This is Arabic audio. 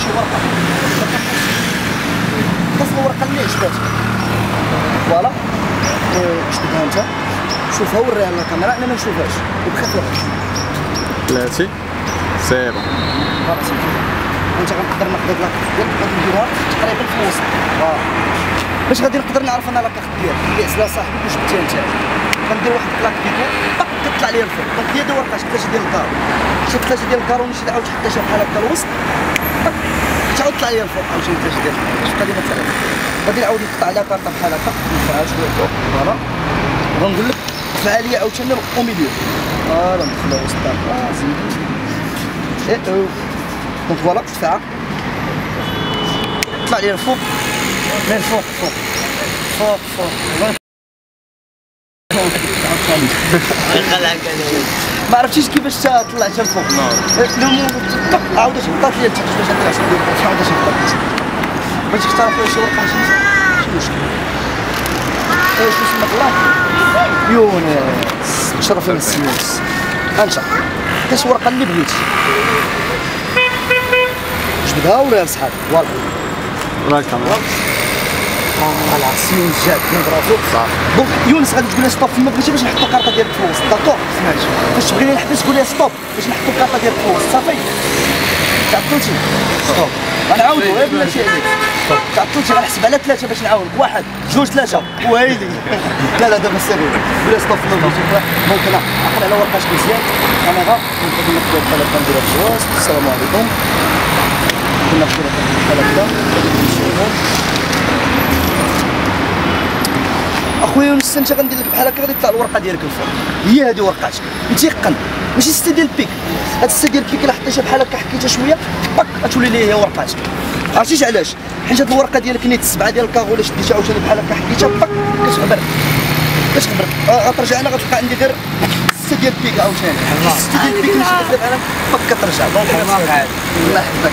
شي ورقه تصل الورقه اللي عجباتك فوالا شدها انت شوفها وريها للكاميرا انا ما نشوفهاش وبخفيف بلاتي سيرو خلاص انت غنقدر ناخذ هاد لاكارت ديالك غادي نديروها تقريبا في الوسط باش غادي نقدر نعرف انا لاكارت ديالك اللي عسلا صاحبك وجبتيها انت غندير واحد الكلاك ديالك كتطلع لي الفوق دونك هي ورقه ثلاثه ديال الكارو شي ثلاثه ديال الكارو نمشي عاود حتى شي بحال هكا الوسط تعاود طلع لي الفوق عاوتاني ثلاثه ديال الكارو شفتها ديما ثلاثه غادي نعاود نقطع عليها كارطه بحال هكا نرفعها شويه فوق فوالا غنقول لك دفعها لي عاوتاني او ميليو فوالا ندخلها وسط الطاقه زيد دونك فوالا دفعها طلع لي الفوق من الفوق فوق فوق فوق ما عرفتيش كيفاش طلعتها الفوق عاودت هبطات لي لتحت باش نطلع عاودت هبطات بغيتي تختار خويا شي ورقه شي مشكل ايش اسمك الله يونس تشرف الناس يونس انت كاش ورقه اللي بغيتي جبدها ولا صحابك فوالا ولا الكاميرا فوالا سيون جات برافو صافي دونك يونس غادي تقول لي ستوب فما بغيتي باش نحطو الكارطه ديالك في الوسط داكور سمعتي فاش تبغيني نحبس قول لي ستوب باش نحطو الكارطه ديالك في الوسط صافي تعطلتي ستوب غنعاودو غير بلاتي عليك تعطلتي غنحسب على ثلاثه باش نعاونك واحد جوج ثلاثه وهايلي لا دابا سيري قول لي ستوب فما بغيتي دونك انا عقل على ورقتك مزيان كاميرا دونك غادي ناخدو بحال هكا نديروها في الوسط السلام عليكم كنا ناخدو بحال هكا غادي نمشيو اخويا يونس انت غندير لك بحال هكا غادي تطلع الورقه ديالك الفوق هي هذه ورقاتك متيقن ماشي ستة ديال البيك هاد الستة ديال البيك الا حطيتها بحال هكا حكيتها شويه باك غتولي لي هي ورقاتك عرفتيش علاش حيت هاد الورقه ديالك نيت السبعه ديال الكاغو الا شديتها عاوتاني بحال هكا حكيتها باك كتغبر غترجع انا غتلقى عندي غير ستة ديال البيك عاوتاني ستة ديال البيك اللي شديتها انا باك كترجع دونك الله يحفظك الله يحفظك